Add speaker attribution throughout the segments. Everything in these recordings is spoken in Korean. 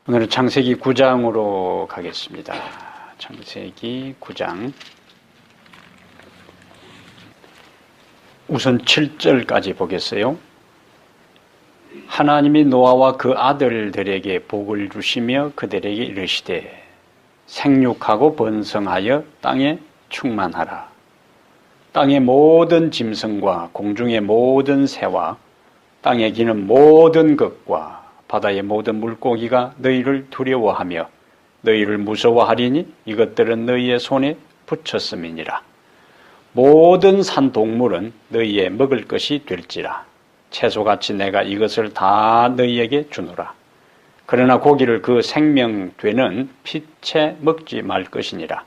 Speaker 1: 오늘은 창세기 9장으로 가겠습니다. 창세기 9장. 우선 7절까지 보겠어요. 하나님이 노아와 그 아들들에게 복을 주시며 그들에게 이르시되 생육하고 번성하여 땅에 충만하라. 땅의 모든 짐승과 공중의 모든 새와 땅에 기는 모든 것과 바다의 모든 물고기가 너희를 두려워하며 너희를 무서워하리니 이것들은 너희의 손에 붙였음이니라. 모든 산 동물은 너희의 먹을 것이 될지라. 채소같이 내가 이것을 다 너희에게 주노라. 그러나 고기를 그 생명되는 피채 먹지 말 것이니라.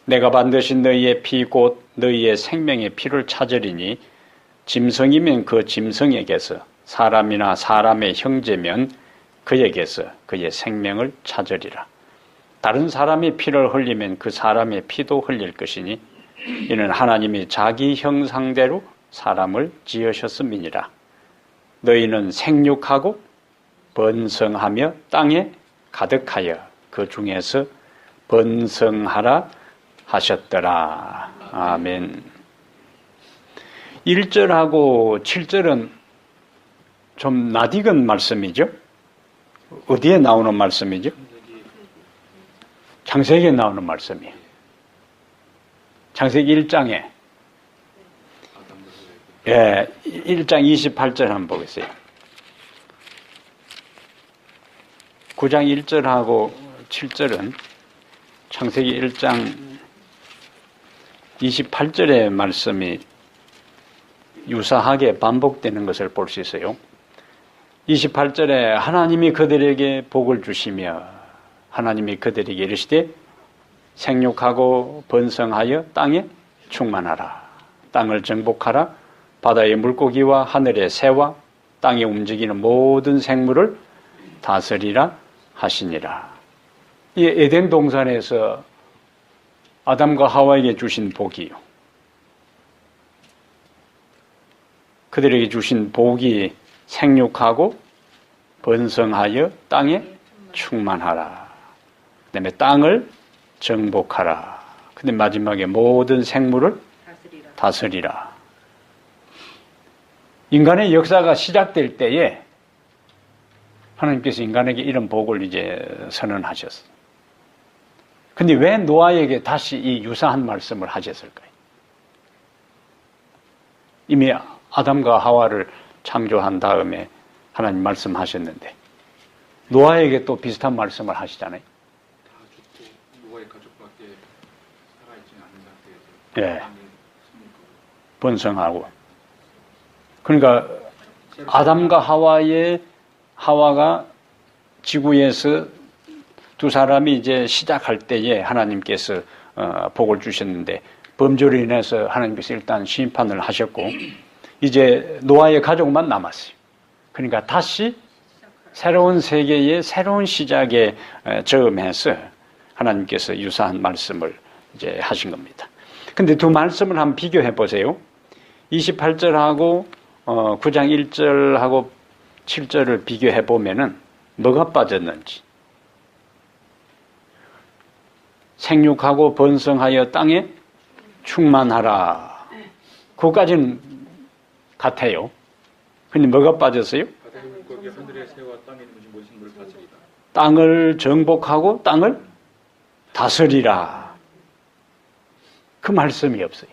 Speaker 1: 내가 반드시 너희의 피 곧 너희의 생명의 피를 찾으리니 짐승이면 그 짐승에게서 사람이나 사람의 형제면 그에게서 그의 생명을 찾으리라. 다른 사람의 피를 흘리면 그 사람의 피도 흘릴 것이니 이는 하나님이 자기 형상대로 사람을 지으셨음이니라. 너희는 생육하고 번성하며 땅에 가득하여 그 중에서 번성하라 하셨더라. 아멘. 1절하고 7절은 좀 낯익은 말씀이죠. 어디에 나오는 말씀이죠? 창세기에 나오는 말씀이에요. 창세기 1장에 1장 28절 한번 보겠어요. 9장 1절하고 7절은 창세기 1장 28절의 말씀이 유사하게 반복되는 것을 볼 수 있어요. 28절에 하나님이 그들에게 복을 주시며 하나님이 그들에게 이르시되 생육하고 번성하여 땅에 충만하라. 땅을 정복하라. 바다의 물고기와 하늘의 새와 땅에 움직이는 모든 생물을 다스리라 하시니라. 이 에덴 동산에서 아담과 하와에게 주신 복이요. 그들에게 주신 복이 생육하고 번성하여 땅에 충만하라. 그 다음에 땅을 정복하라. 근데 마지막에 모든 생물을 다스리라. 인간의 역사가 시작될 때에 하나님께서 인간에게 이런 복을 이제 선언하셨어요. 근데 왜 노아에게 다시 이 유사한 말씀을 하셨을까요? 이미 아담과 하와를 창조한 다음에 하나님 말씀하셨는데 노아에게 또 비슷한 말씀을 하시잖아요.
Speaker 2: 다 죽고 노아의 가족밖에 살아있지는 않는 상태에서
Speaker 1: 번성하고. 그러니까 아담과 하와가 지구에서 두 사람이 이제 시작할 때에 하나님께서 복을 주셨는데 범죄로 인해서 하나님께서 일단 심판을 하셨고 이제 노아의 가족만 남았어요. 그러니까 다시 새로운 세계의 새로운 시작에 저음해서 하나님께서 유사한 말씀을 이제 하신 겁니다. 근데 두 말씀을 한번 비교해 보세요. 28절하고 9장 1절하고 7절을 비교해 보면은 뭐가 빠졌는지. 생육하고 번성하여 땅에 충만하라. 그거까지는 같아요. 근데 뭐가 빠졌어요? 땅을 정복하고 땅을 다스리라. 그 말씀이 없어요.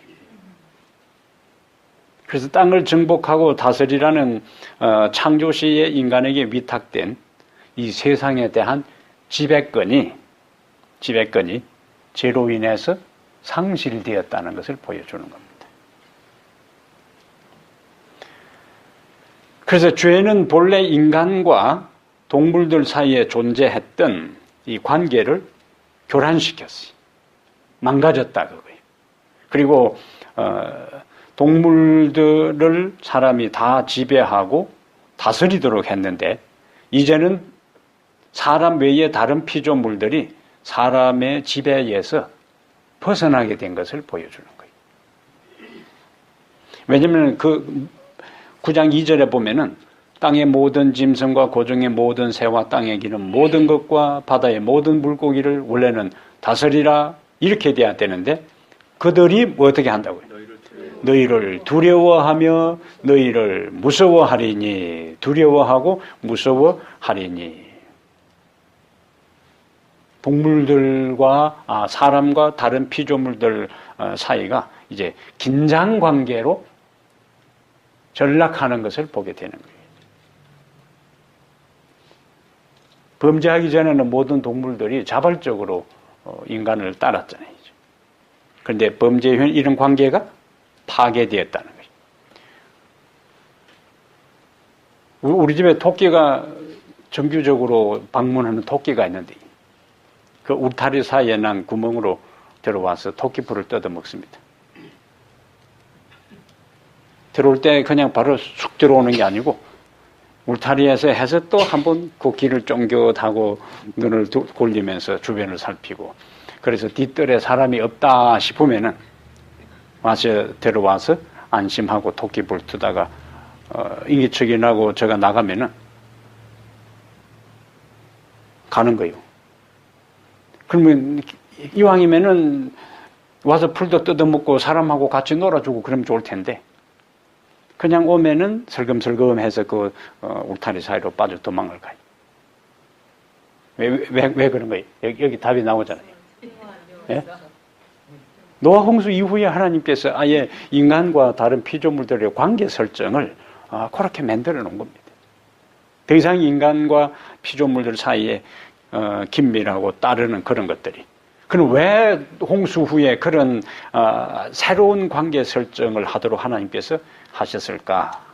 Speaker 1: 그래서 땅을 정복하고 다스리라는 창조시에 인간에게 위탁된 이 세상에 대한 지배권이 죄로 인해서 상실되었다는 것을 보여주는 겁니다. 그래서 죄는 본래 인간과 동물들 사이에 존재했던 이 관계를 교란시켰어요. 망가졌다 그거예요. 그리고 동물들을 사람이 다 지배하고 다스리도록 했는데 이제는 사람 외에 다른 피조물들이 사람의 지배에서 벗어나게 된 것을 보여주는 거예요. 왜냐하면 그 9장 2절에 보면은 땅의 모든 짐승과 고중의 모든 새와 땅에 기는 모든 것과 바다의 모든 물고기를 원래는 다스리라 이렇게 돼야 되는데 그들이 뭐 어떻게 한다고요? 너희를 두려워하며 너희를 무서워하리니 두려워하고 무서워하리니 동물들과 사람과 다른 피조물들 사이가 이제 긴장 관계로 전락하는 것을 보게 되는 거예요. 범죄하기 전에는 모든 동물들이 자발적으로 인간을 따랐잖아요. 그런데 범죄 이후에 이런 관계가 파괴되었다는 거죠. 우리 집에 토끼가 정규적으로 방문하는 토끼가 있는데 그 울타리 사이에 난 구멍으로 들어와서 토끼풀을 뜯어 먹습니다. 들어올 때 그냥 바로 쑥 들어오는 게 아니고 울타리에서 해서 또 한번 그 길을 쫑긋하고 눈을 돌리면서 주변을 살피고 그래서 뒷뜰에 사람이 없다 싶으면은 와서 들어와서 안심하고 토끼풀 뜨다가 인기척이 나고 제가 나가면은 가는 거예요. 그러면 이왕이면은 와서 풀도 뜯어먹고 사람하고 같이 놀아주고 그러면 좋을 텐데 그냥 오면은 슬금슬금해서 그 울타리 사이로 빠져 도망을 가요. 왜 그런 거예요? 여기 답이 나오잖아요. 예? 노아 홍수 이후에 하나님께서 아예 인간과 다른 피조물들의 관계 설정을 그렇게 만들어 놓은 겁니다. 더 이상 인간과 피조물들 사이에 긴밀하고 따르는 그런 것들이. 그럼 왜 홍수 후에 그런 새로운 관계 설정을 하도록 하나님께서 하셨을까?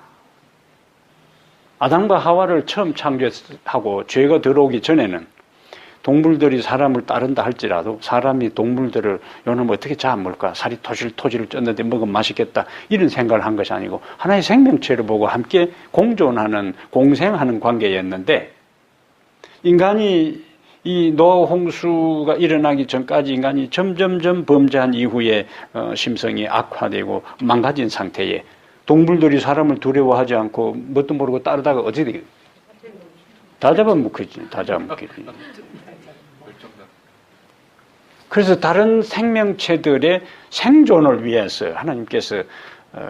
Speaker 1: 아담과 하와를 처음 창조하고 죄가 들어오기 전에는 동물들이 사람을 따른다 할지라도 사람이 동물들을 요놈 어떻게 잡을까? 살이 토질토질 쪘는데 먹으면 맛있겠다. 이런 생각을 한 것이 아니고 하나의 생명체를 보고 함께 공존하는 공생하는 관계였는데 인간이 이 노아 홍수가 일어나기 전까지 인간이 점점점 범죄한 이후에 심성이 악화되고 망가진 상태에 동물들이 사람을 두려워하지 않고 뭣도 모르고 따르다가 어떻게 되겠어요? 다 잡아먹히지. 다 잡아먹히지. 그래서 다른 생명체들의 생존을 위해서 하나님께서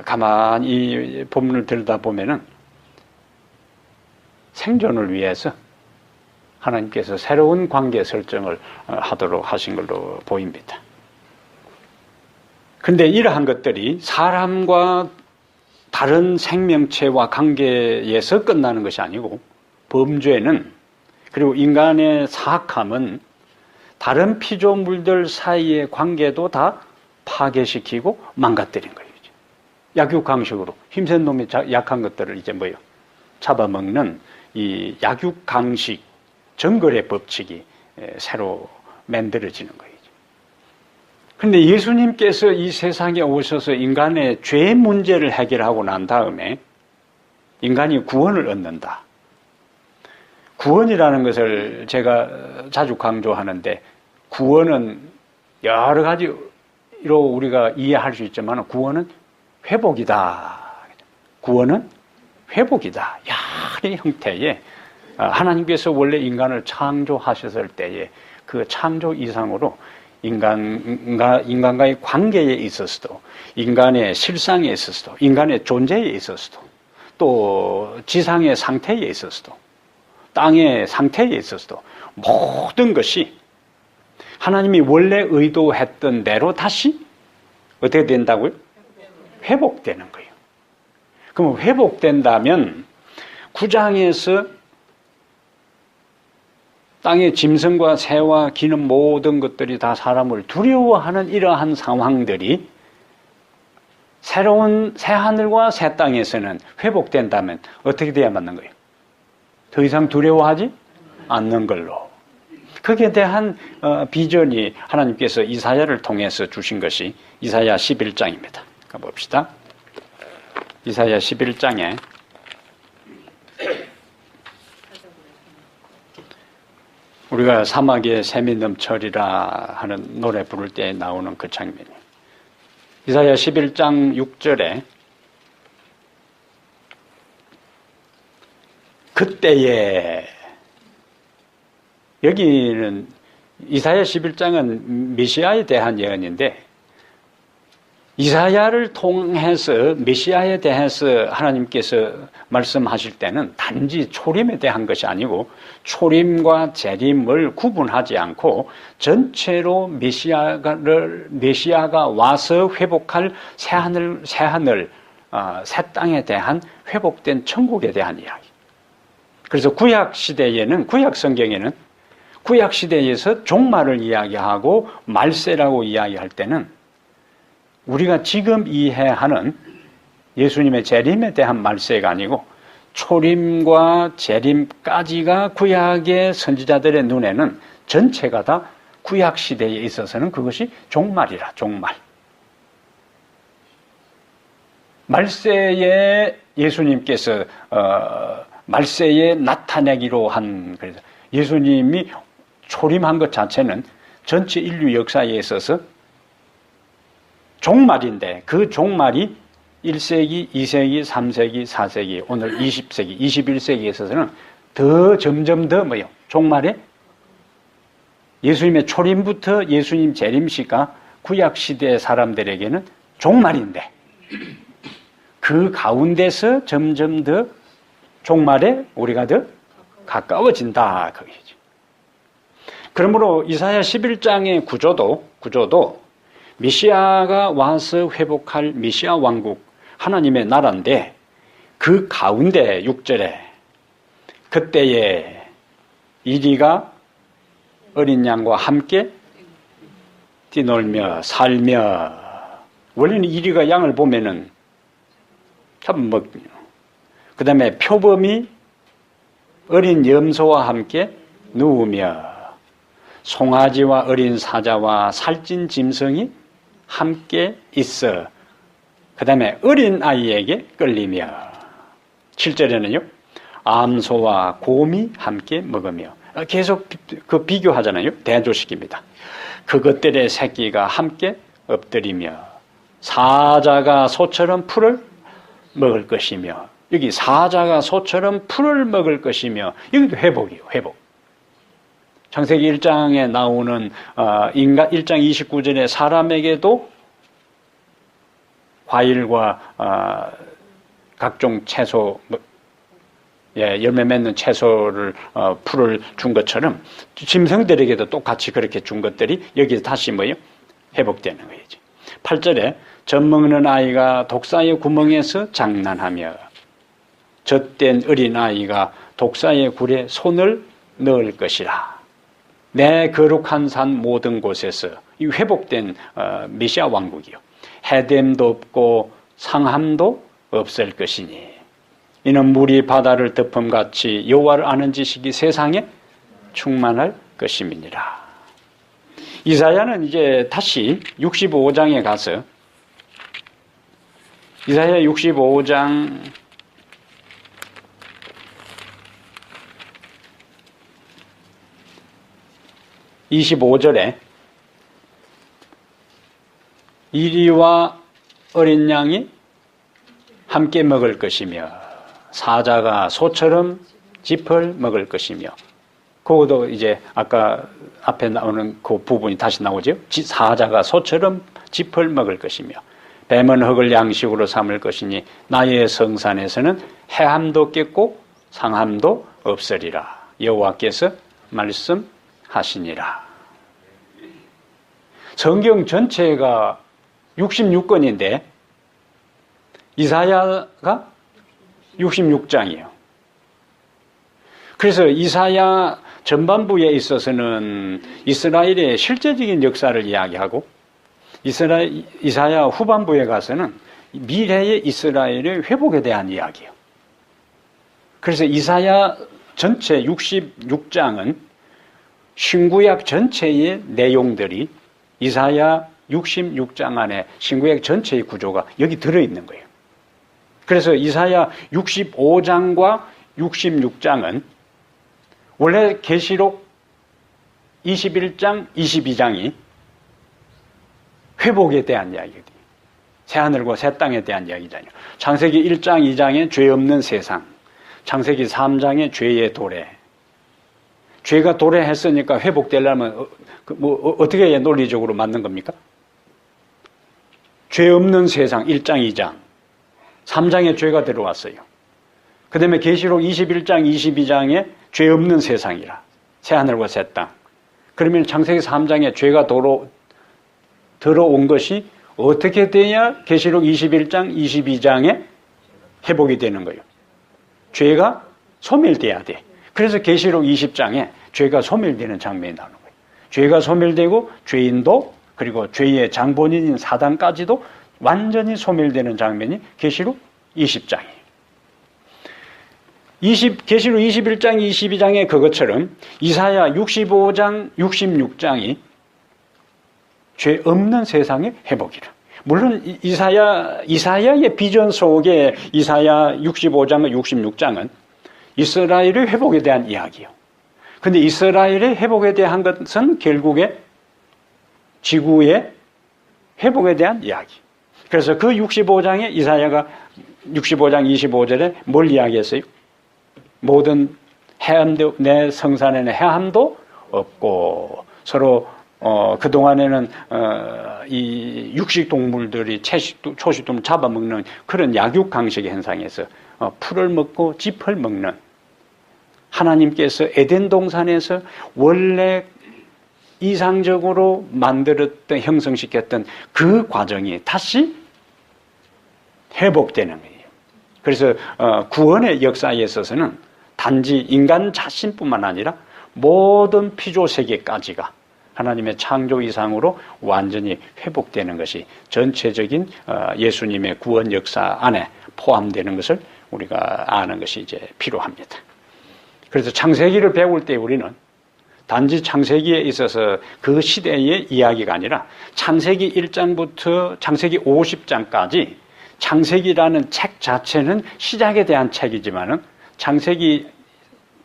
Speaker 1: 가만히 이 본문을 들여다보면은 생존을 위해서 하나님께서 새로운 관계 설정을 하도록 하신 걸로 보입니다. 그런데 이러한 것들이 사람과 다른 생명체와 관계에서 끝나는 것이 아니고 범죄는 그리고 인간의 사악함은 다른 피조물들 사이의 관계도 다 파괴시키고 망가뜨린 거예요. 약육강식으로 힘센 놈이 약한 것들을 이제 뭐요? 잡아먹는 이 약육강식 정글의 법칙이 새로 만들어지는 거예요. 그런데 예수님께서 이 세상에 오셔서 인간의 죄 문제를 해결하고 난 다음에 인간이 구원을 얻는다. 구원이라는 것을 제가 자주 강조하는데 구원은 여러 가지로 우리가 이해할 수 있지만 구원은 회복이다. 구원은 회복이다. 여러 형태의 하나님께서 원래 인간을 창조하셨을 때에 그 창조 이상으로 인간과의 관계에 있어서도 인간의 실상에 있어서도 인간의 존재에 있어서도 또 지상의 상태에 있어서도 땅의 상태에 있어서도 모든 것이 하나님이 원래 의도했던 대로 다시 어떻게 된다고요? 회복되는 거예요. 그럼 회복된다면 9장에서 땅의 짐승과 새와 기는 모든 것들이 다 사람을 두려워하는 이러한 상황들이 새로운 새하늘과 새 땅에서는 회복된다면 어떻게 돼야 맞는 거예요? 더 이상 두려워하지 않는 걸로. 거기에 대한 비전이 하나님께서 이사야를 통해서 주신 것이 이사야 11장입니다. 가봅시다. 이사야 11장에 우리가 사막에 샘이 넘쳐리라 하는 노래 부를 때 나오는 그 장면이에요. 이사야 11장 6절에 그때에 여기는 이사야 11장은 메시아에 대한 예언인데 이사야를 통해서 메시아에 대해서 하나님께서 말씀하실 때는 단지 초림에 대한 것이 아니고 초림과 재림을 구분하지 않고 전체로 메시아가 와서 회복할 새하늘, 새 땅에 대한 회복된 천국에 대한 이야기. 그래서 구약 시대에는, 구약 성경에는 구약 시대에서 종말을 이야기하고 말세라고 이야기할 때는 우리가 지금 이해하는 예수님의 재림에 대한 말세가 아니고 초림과 재림까지가 구약의 선지자들의 눈에는 전체가 다 구약 시대에 있어서는 그것이 종말이라, 종말. 말세에 예수님께서 말세에 나타내기로 한, 그래서 예수님이 초림한 것 자체는 전체 인류 역사에 있어서 종말인데 그 종말이 1세기, 2세기, 3세기, 4세기, 오늘 20세기, 21세기에 있어서는 더 점점 더 뭐요? 종말에 예수님의 초림부터 예수님 재림시가 구약시대 사람들에게는 종말인데 그 가운데서 점점 더 종말에 우리가 더 가까워진다. 그거죠. 그러므로 이사야 11장의 구조도 메시아가 와서 회복할 메시아 왕국, 하나님의 나라인데 그 가운데 6절에 그때에 이리가 어린 양과 함께 뛰놀며 살며, 원래는 이리가 양을 보면은 잡먹고요. 그 다음에 표범이 어린 염소와 함께 누우며 송아지와 어린 사자와 살찐 짐승이 함께 있어. 그 다음에 어린 아이에게 끌리며 7절에는요 암소와 곰이 함께 먹으며, 계속 그 비교하잖아요. 대조식입니다. 그것들의 새끼가 함께 엎드리며 사자가 소처럼 풀을 먹을 것이며, 여기 사자가 소처럼 풀을 먹을 것이며, 여기도 회복이에요. 회복. 창세기 1장에 나오는 인간 1장 29절에 사람에게도 과일과 각종 채소, 열매 맺는 채소를 풀을 준 것처럼 짐승들에게도 똑같이 그렇게 준 것들이 여기서 다시 뭐예요? 회복되는 거예요. 8절에 젖 먹는 아이가 독사의 구멍에서 장난하며 젖된 어린 아이가 독사의 굴에 손을 넣을 것이라. 내 거룩한 산 모든 곳에서 이 회복된 메시아 왕국이요, 해됨도 없고 상함도 없을 것이니 이는 물이 바다를 덮음같이 여호와를 아는 지식이 세상에 충만할 것임이니라. 이사야는 이제 다시 65장에 가서 이사야 65장 25절에 이리와 어린 양이 함께 먹을 것이며 사자가 소처럼 짚을 먹을 것이며, 그것도 이제 아까 앞에 나오는 그 부분이 다시 나오죠. 사자가 소처럼 짚을 먹을 것이며 뱀은 흙을 양식으로 삼을 것이니 나의 성산에서는 해함도 없겠고 상함도 없으리라. 여호와께서 말씀하시니라. 성경 전체가 66권인데 이사야가 66장이에요. 그래서 이사야 전반부에 있어서는 이스라엘의 실제적인 역사를 이야기하고 이사야 후반부에 가서는 미래의 이스라엘의 회복에 대한 이야기예요. 그래서 이사야 전체 66장은 신구약 전체의 내용들이 이사야 66장 안에 신구약 전체의 구조가 여기 들어있는 거예요. 그래서 이사야 65장과 66장은 원래 계시록 21장, 22장이 회복에 대한 이야기거든요. 새하늘과 새 땅에 대한 이야기잖아요. 창세기 1장, 2장에 죄 없는 세상, 창세기 3장의 죄의 도래. 죄가 도래했으니까 회복되려면 어떻게 논리적으로 맞는 겁니까? 죄 없는 세상 1장, 2장. 3장에 죄가 들어왔어요. 그 다음에 계시록 21장, 22장에 죄 없는 세상이라. 새하늘과 새 땅. 그러면 창세기 3장에 죄가 들어온 것이 어떻게 돼야 계시록 21장, 22장에 회복이 되는 거예요? 죄가 소멸돼야 돼. 그래서 계시록 20장에 죄가 소멸되는 장면이 나오는 거예요. 죄가 소멸되고 죄인도 그리고 죄의 장본인인 사단까지도 완전히 소멸되는 장면이 계시록 20장이에요. 계시록 21장, 22장의 그것처럼 이사야 65장, 66장이 죄 없는 세상의 회복이라. 물론 이사야의 비전 속에 이사야 65장, 66장은 이스라엘의 회복에 대한 이야기예요. 그런데 이스라엘의 회복에 대한 것은 결국에 지구의 회복에 대한 이야기. 그래서 그 65장에 이사야가 65장 25절에 뭘 이야기했어요? 모든 해함도, 내 성산에는 해함도 없고 서로 그동안에는 이 육식동물들이 초식동물 잡아먹는 그런 약육강식의 현상에서 풀을 먹고 짚을 먹는 하나님께서 에덴 동산에서 원래 이상적으로 만들었던 형성시켰던 그 과정이 다시 회복되는 거예요. 그래서 구원의 역사에 있어서는 단지 인간 자신뿐만 아니라 모든 피조세계까지가 하나님의 창조 이상으로 완전히 회복되는 것이 전체적인 예수님의 구원 역사 안에 포함되는 것을 우리가 아는 것이 이제 필요합니다. 그래서 창세기를 배울 때 우리는 단지 창세기에 있어서 그 시대의 이야기가 아니라 창세기 1장부터 창세기 50장까지 창세기라는 책 자체는 시작에 대한 책이지만은 창세기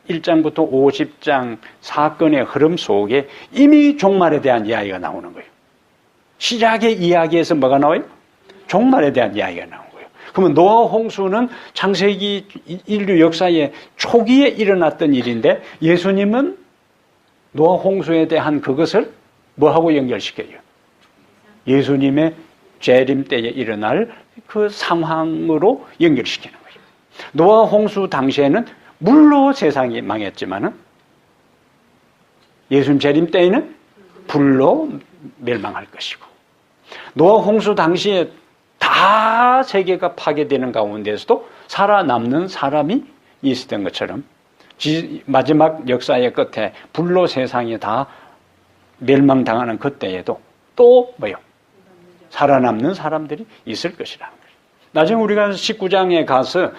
Speaker 1: 1장부터 50장 사건의 흐름 속에 이미 종말에 대한 이야기가 나오는 거예요. 시작의 이야기에서 뭐가 나와요? 종말에 대한 이야기가 나오는 거예요. 그러면 노아 홍수는 창세기 인류 역사의 초기에 일어났던 일인데 예수님은 노아 홍수에 대한 그것을 뭐하고 연결시켜요? 예수님의 재림 때에 일어날 그 상황으로 연결시키는 거예요. 노아 홍수 당시에는 물로 세상이 망했지만은 예수님 재림 때에는 불로 멸망할 것이고 노아 홍수 당시에 다 세계가 파괴되는 가운데서도 살아남는 사람이 있었던 것처럼 마지막 역사의 끝에 불로 세상이 다 멸망당하는 그때에도 또 뭐요? 살아남는 사람들이 있을 것이라는 거예요. 나중에 우리가 19장에 가서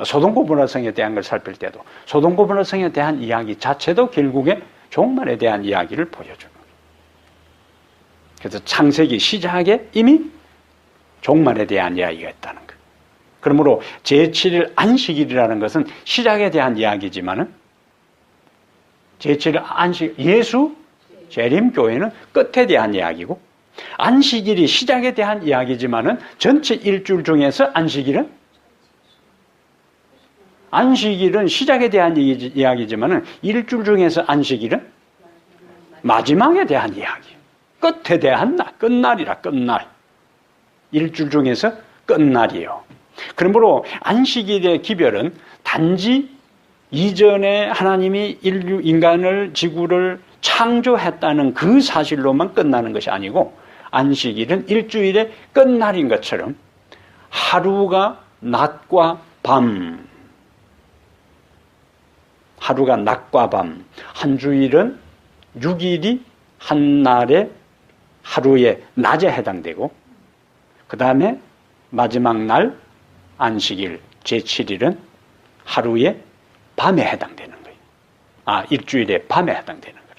Speaker 1: 소돔고모라 성에 대한 걸 살필 때도 소돔고모라 성에 대한 이야기 자체도 결국에 종말에 대한 이야기를 보여주는 거예요. 그래서 창세기 시작에 이미 종말에 대한 이야기가 있다는 거예요. 그러므로 제7일 안식일이라는 것은 시작에 대한 이야기지만은 제7일 안식 예수 재림교회는 끝에 대한 이야기고 안식일이 시작에 대한 이야기지만은 전체 일주일 중에서 안식일은 시작에 대한 이야기지만은 일주일 중에서 안식일은 마지막에 대한 이야기. 끝에 대한 날, 끝날이라 끝날. 일주일 중에서 끝날이에요. 그러므로 안식일의 기별은 단지 이전에 하나님이 인간을 지구를 창조했다는 그 사실로만 끝나는 것이 아니고 안식일은 일주일의 끝날인 것처럼 하루가 낮과 밤, 한 주일은 6일이 한 날의 하루의 낮에 해당되고 그 다음에 마지막 날 안식일 제7일은 하루의 밤에 해당되는 거예요. 일주일의 밤에 해당되는 거예요.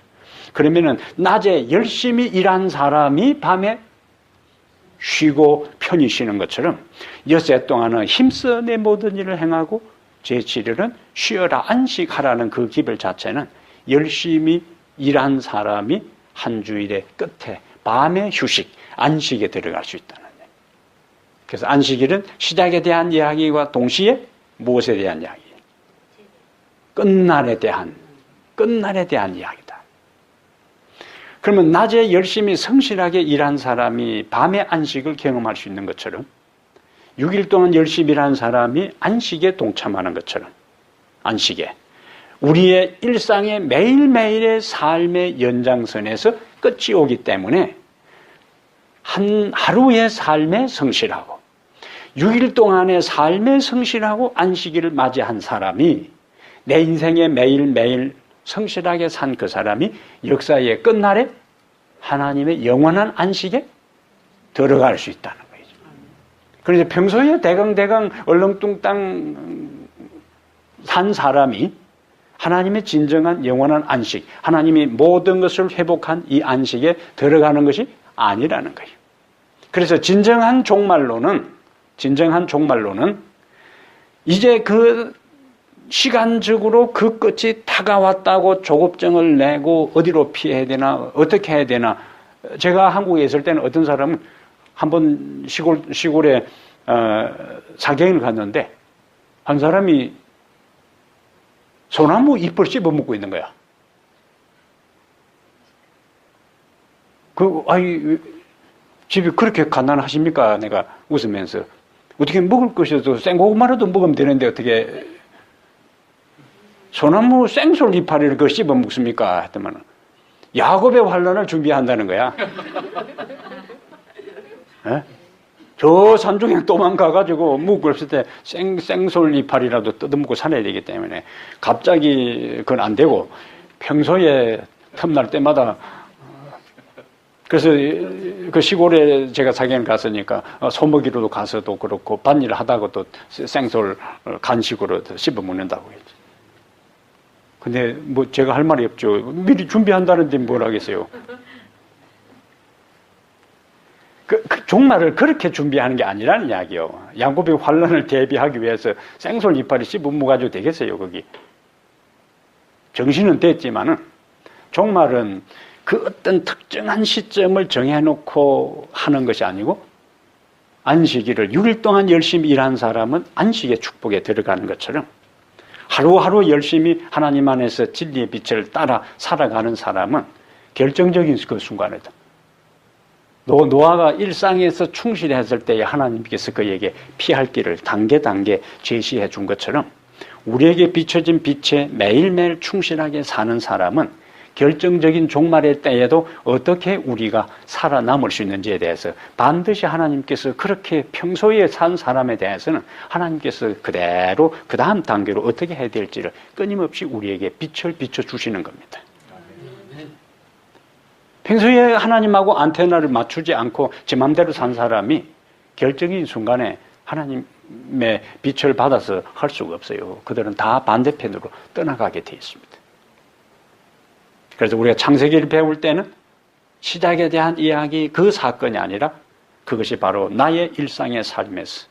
Speaker 1: 그러면은 낮에 열심히 일한 사람이 밤에 쉬고 편히 쉬는 것처럼 엿새 동안은 힘써 내 모든 일을 행하고 제7일은 쉬어라 안식하라는 그 기별 자체는 열심히 일한 사람이 한 주일의 끝에 밤의 휴식, 안식에 들어갈 수 있다는 거예요. 그래서 안식일은 시작에 대한 이야기와 동시에 무엇에 대한 이야기? 끝날에 대한 이야기다. 그러면 낮에 열심히 성실하게 일한 사람이 밤에 안식을 경험할 수 있는 것처럼 6일 동안 열심히 일한 사람이 안식에 동참하는 것처럼 안식에 우리의 일상의 매일매일의 삶의 연장선에서 끝이 오기 때문에 한 하루의 삶에 성실하고 6일 동안의 삶에 성실하고 안식일을 맞이한 사람이 내 인생의 매일매일 성실하게 산 그 사람이 역사의 끝날에 하나님의 영원한 안식에 들어갈 수 있다는 거죠. 그래서 평소에 대강대강 얼렁뚱땅 산 사람이 하나님의 진정한 영원한 안식, 하나님이 모든 것을 회복한 이 안식에 들어가는 것이 아니라는 거예요. 그래서 진정한 종말로는 이제 그 시간적으로 그 끝이 다가왔다고 조급증을 내고 어디로 피해야 되나 어떻게 해야 되나. 제가 한국에 있을 때는 어떤 사람은 한번 시골에 사경을 갔는데 한 사람이 소나무 잎을 씹어 먹고 있는 거야. 집이 그렇게 가난하십니까? 내가 웃으면서. 어떻게 먹을 것이어도 생고구마라도 먹으면 되는데 어떻게 소나무 생솔 이파리를 그 씹어 먹습니까? 했더만 야곱의 환란을 준비한다는 거야. 에? 저 산중에 도망가가지고 묵을 쓸 때 생솔 이파리라도 뜯어먹고 살아야 되기 때문에 갑자기 그건 안 되고 평소에 틈날 때마다 그래서 그 시골에 제가 사경을 갔으니까 소먹이로도 가서도 그렇고 밭일 하다가 또 생솔 간식으로 씹어 먹는다고 했지. 근데 뭐 제가 할 말이 없죠. 미리 준비한다는데 뭘 하겠어요. 그 종말을 그렇게 준비하는 게 아니라는 이야기요. 야곱의 환란을 대비하기 위해서 생솔 이파리 씹어 먹어가지고 되겠어요, 거기. 정신은 됐지만은 종말은 그 어떤 특정한 시점을 정해놓고 하는 것이 아니고 안식일을 6일 동안 열심히 일한 사람은 안식의 축복에 들어가는 것처럼 하루하루 열심히 하나님 안에서 진리의 빛을 따라 살아가는 사람은 결정적인 그 순간이다. 노아가 일상에서 충실했을 때에 하나님께서 그에게 피할 길을 단계 제시해 준 것처럼 우리에게 비춰진 빛에 매일매일 충실하게 사는 사람은 결정적인 종말의 때에도 어떻게 우리가 살아남을 수 있는지에 대해서 반드시 하나님께서 그렇게 평소에 산 사람에 대해서는 하나님께서 그대로 그 다음 단계로 어떻게 해야 될지를 끊임없이 우리에게 빛을 비춰주시는 겁니다. 평소에 하나님하고 안테나를 맞추지 않고 제 맘대로 산 사람이 결정적인 순간에 하나님의 빛을 받아서 할 수가 없어요. 그들은 다 반대편으로 떠나가게 되어 있습니다. 그래서 우리가 창세기를 배울 때는 시작에 대한 이야기, 그 사건이 아니라 그것이 바로 나의 일상의 삶에서,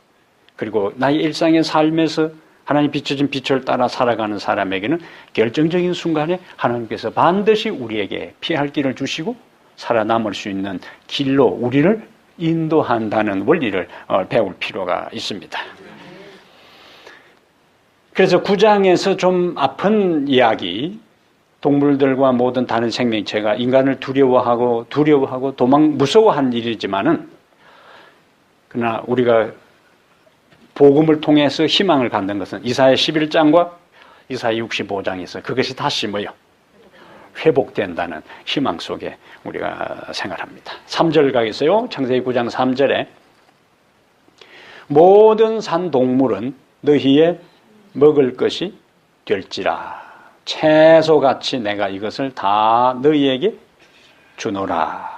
Speaker 1: 그리고 나의 일상의 삶에서 하나님 비춰진 빛을 따라 살아가는 사람에게는 결정적인 순간에 하나님께서 반드시 우리에게 피할 길을 주시고 살아남을 수 있는 길로 우리를 인도한다는 원리를 배울 필요가 있습니다. 그래서 9장에서 좀 아픈 이야기, 동물들과 모든 다른 생명체가 인간을 두려워하고 무서워한 일이지만은, 그러나 우리가 복음을 통해서 희망을 갖는 것은 이사야 11장과 이사야 65장에서 그것이 다시 회복된다는 희망 속에 우리가 생활합니다. 3절 가겠어요. 창세기 9장 3절에 모든 산 동물은 너희의 먹을 것이 될지라. 채소같이 내가 이것을 다 너희에게 주노라.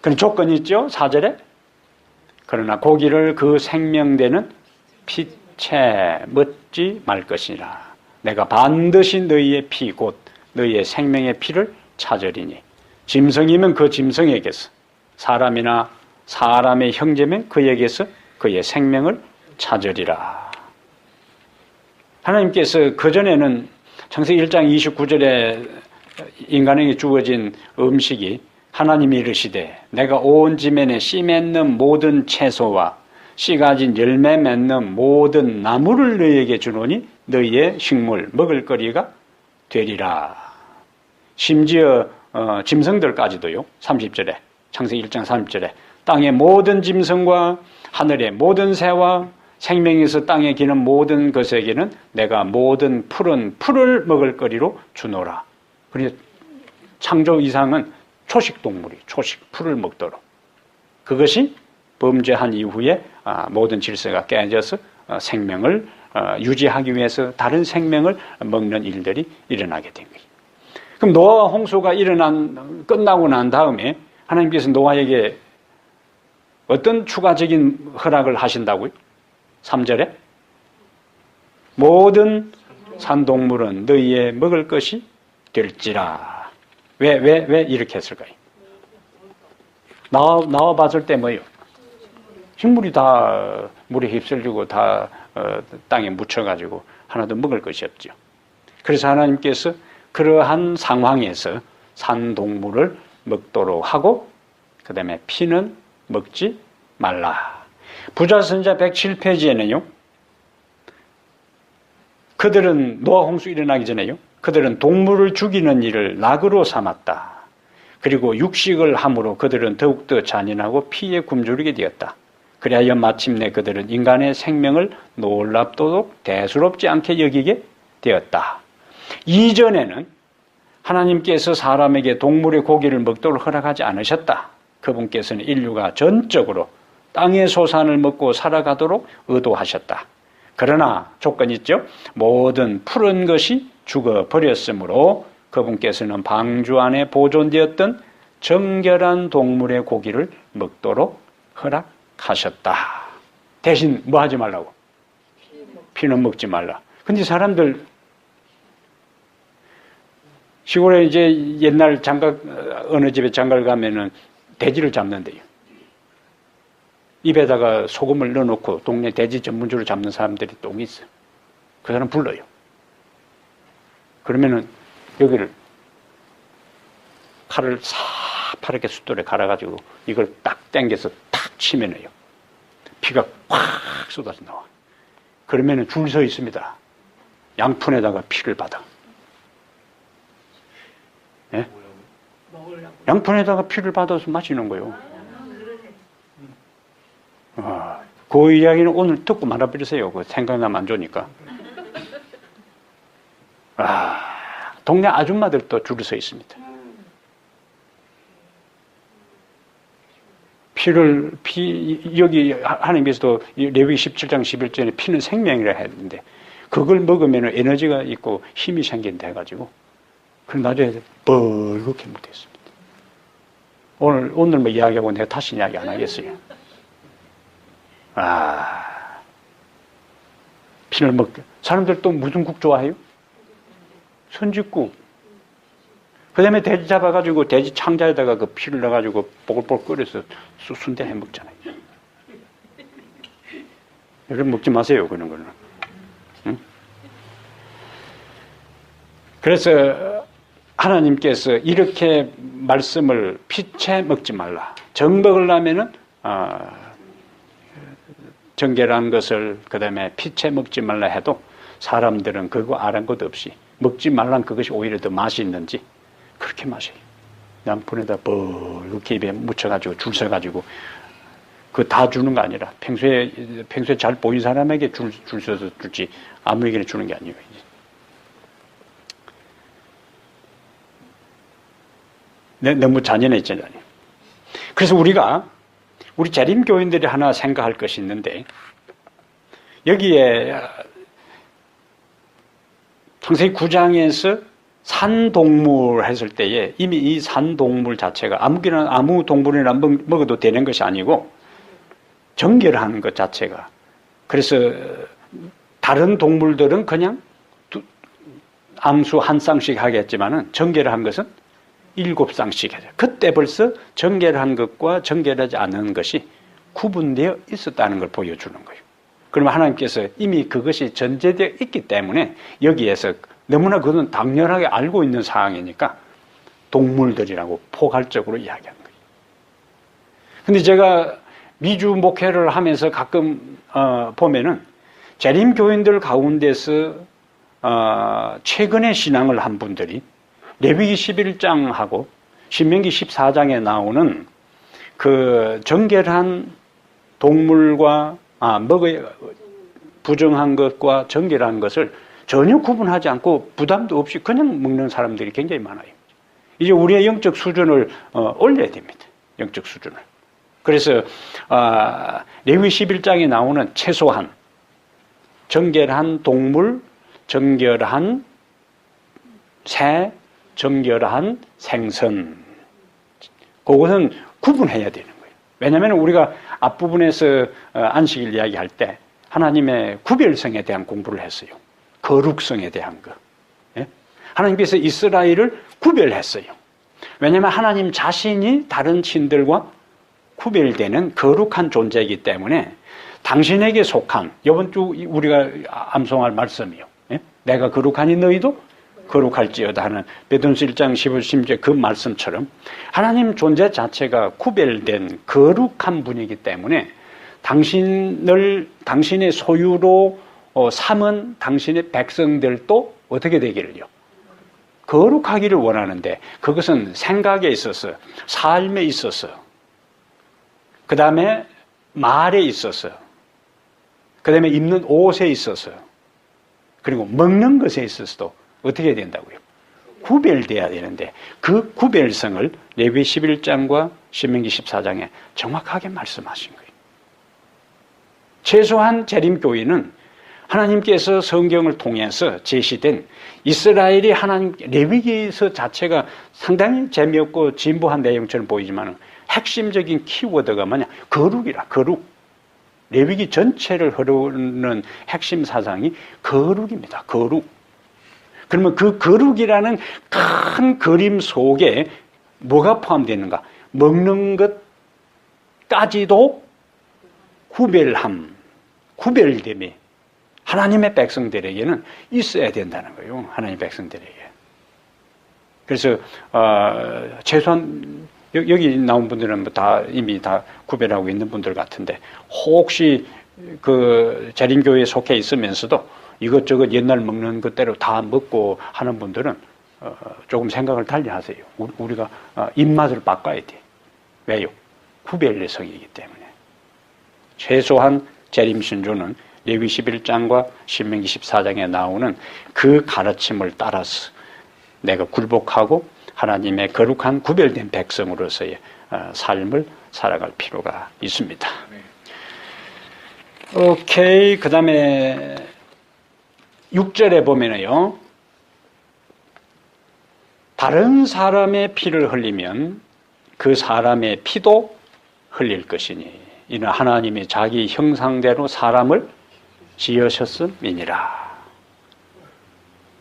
Speaker 1: 그런 조건이 있죠. 4절에 그러나 고기를 그 생명되는 피채 먹지 말 것이라. 내가 반드시 너희의 피 곧 너희의 생명의 피를 찾으리니 짐승이면 그 짐승에게서, 사람이나 사람의 형제면 그에게서 그의 생명을 찾으리라. 하나님께서 그전에는 창세기 1장 29절에 인간에게 주어진 음식이 하나님이 이르시되 내가 온 지면에 씨 맺는 모든 채소와 씨 가진 열매 맺는 모든 나무를 너희에게 주노니 너희의 식물, 먹을거리가 되리라. 심지어 짐승들까지도요. 30절에 창세기 1장 30절에 땅의 모든 짐승과 하늘의 모든 새와 생명에서 땅에 기는 모든 것에게는 내가 모든 푸른 풀을 먹을거리로 주노라. 그래서 창조 이상은 초식동물이 초식 풀을 먹도록. 그것이 범죄한 이후에 모든 질서가 깨져서 생명을 유지하기 위해서 다른 생명을 먹는 일들이 일어나게 된 거예요. 그럼 노아와 홍수가 끝나고 난 다음에 하나님께서 노아에게 어떤 추가적인 허락을 하신다고요? 3절에 모든 산동물은 너희의 먹을 것이 될지라. 왜 이렇게 했을까요? 나와 봤을 때 뭐예요? 식물이 다 물에 휩쓸리고 다 땅에 묻혀가지고 하나도 먹을 것이 없죠. 그래서 하나님께서 그러한 상황에서 산동물을 먹도록 하고 그 다음에 피는 먹지 말라. 부자선자 107페이지에는요. 그들은 노아 홍수 일어나기 전에요. 그들은 동물을 죽이는 일을 낙으로 삼았다. 그리고 육식을 함으로 그들은 더욱더 잔인하고 피에 굶주리게 되었다. 그리하여 마침내 그들은 인간의 생명을 놀랍도록 대수롭지 않게 여기게 되었다. 이전에는 하나님께서 사람에게 동물의 고기를 먹도록 허락하지 않으셨다. 그분께서는 인류가 전적으로 땅의 소산을 먹고 살아가도록 의도하셨다. 그러나 조건이 있죠. 모든 푸른 것이 죽어버렸으므로 그분께서는 방주 안에 보존되었던 정결한 동물의 고기를 먹도록 허락하셨다. 대신 뭐 하지 말라고? 피는 먹지 말라. 근데 사람들 시골에 이제 옛날 장가 어느 집에 장가를 가면은 돼지를 잡는데요. 입에다가 소금을 넣어놓고 동네 돼지 전문주로 잡는 사람들이 또 있어요. 그 사람 불러요. 그러면은 여기를 칼을 사파랗게 숫돌에 갈아가지고 이걸 딱 당겨서 탁 치면은요. 피가 확 쏟아져 나와. 그러면은 줄 서 있습니다. 양푼에다가 피를 받아. 예? 양푼에다가 피를 받아서 마시는 거예요. 그 이야기는 오늘 듣고 말아버리세요. 그 생각나면 안 좋으니까. 동네 아줌마들도 줄을 서 있습니다. 여기 하나님께서도 레위기 17장 11절에 피는 생명이라 했는데 그걸 먹으면 에너지가 있고 힘이 생긴다 해가지고 그럼 나중에 벌겋게 묻어있습니다. 오늘 뭐 이야기하고 내가 다시 이야기 안 하겠어요. 피를 먹게. 사람들 또 무슨 국 좋아해요? 선짓국. 그 다음에 돼지 잡아가지고 돼지 창자에다가 그 피를 넣어가지고 보글보글 끓여서 순대 해 먹잖아요. 여러분 먹지 마세요, 그런 거는. 응? 그래서 하나님께서 이렇게 말씀을 피채 먹지 말라. 정 먹으려면은, 정결한 것을 그 다음에 피채 먹지 말라 해도 사람들은 그거 아랑곳 없이 먹지 말란 그것이 오히려 더 맛이 있는지 그렇게 마셔요. 양푼에다 벌겋게 입에 묻혀가지고 줄 서가지고 그거 다 주는 거 아니라 평소에 잘 보인 사람에게 줄 서서 주지 아무에게나 주는 게 아니에요. 너무 잔인했잖아요. 그래서 우리 재림교인들이 하나 생각할 것이 있는데 여기에 창세기 9장에서 산동물 했을 때에 이미 이 산동물 자체가 아무 동물이나 먹어도 되는 것이 아니고 정결한 것 자체가 그래서 다른 동물들은 그냥 암수 한 쌍씩 하겠지만은 정결한 것은 7쌍씩 해요. 그때 벌써 정결한 것과 정결하지 않은 것이 구분되어 있었다는 걸 보여주는 거예요. 그러면 하나님께서 이미 그것이 전제되어 있기 때문에 여기에서 너무나 그건 당연하게 알고 있는 상황이니까 동물들이라고 포괄적으로 이야기하는 거예요. 근데 제가 미주 목회를 하면서 가끔 보면은 재림교인들 가운데서 최근에 신앙을 한 분들이 레위기 11장하고 신명기 14장에 나오는 그 정결한 동물과 부정한 것과 정결한 것을 전혀 구분하지 않고 부담도 없이 그냥 먹는 사람들이 굉장히 많아요. 이제 우리의 영적 수준을 올려야 됩니다. 영적 수준을. 그래서 레위 11장에 나오는 최소한 정결한 동물, 정결한 새, 정결한 생선, 그것은 구분해야 되는 거예요. 왜냐하면 우리가 앞부분에서 안식일 이야기할 때 하나님의 구별성에 대한 공부를 했어요. 거룩성에 대한 거. 예? 하나님께서 이스라엘을 구별했어요. 왜냐하면 하나님 자신이 다른 신들과 구별되는 거룩한 존재이기 때문에 당신에게 속한, 이번 주 우리가 암송할 말씀이요. 예? 내가 거룩하니 너희도 거룩할지어다 하는 베드로전서 1장 15, 16절 그 말씀처럼 하나님 존재 자체가 구별된 거룩한 분이기 때문에 당신의 소유로 삼은 당신의 백성들도 어떻게 되기를요? 거룩하기를 원하는데 그것은 생각에 있어서, 삶에 있어서, 그 다음에 말에 있어서, 그 다음에 입는 옷에 있어서, 그리고 먹는 것에 있어서도 어떻게 해야 된다고요? 구별돼야 되는데 그 구별성을 레위 11장과 신명기 14장에 정확하게 말씀하신 거예요. 최소한 재림교회는 하나님께서 성경을 통해서 제시된 이스라엘이 하나님, 레위기서 자체가 상당히 재미없고 진부한 내용처럼 보이지만 핵심적인 키워드가 뭐냐? 거룩이라, 거룩. 레위기 전체를 흐르는 핵심 사상이 거룩입니다. 거룩. 그러면 그 거룩이라는 큰 그림 속에 뭐가 포함되어 있는가? 먹는 것까지도 구별됨이 하나님의 백성들에게는 있어야 된다는 거예요. 하나님의 백성들에게. 그래서 최소한 여기 나온 분들은 이미 다 구별하고 있는 분들 같은데 혹시 그 재림교회에 속해 있으면서도 이것저것 옛날 먹는 것대로 다 먹고 하는 분들은 조금 생각을 달리 하세요. 우리가 입맛을 바꿔야 돼. 왜요? 구별성이기 때문에. 최소한 재림신조는 레위 11장과 신명기 14장에 나오는 그 가르침을 따라서 내가 굴복하고 하나님의 거룩한 구별된 백성으로서의 삶을 살아갈 필요가 있습니다. 오케이. 그 다음에 6절에 보면은요, 다른 사람의 피를 흘리면 그 사람의 피도 흘릴 것이니 이는 하나님이 자기 형상대로 사람을 지으셨음이니라.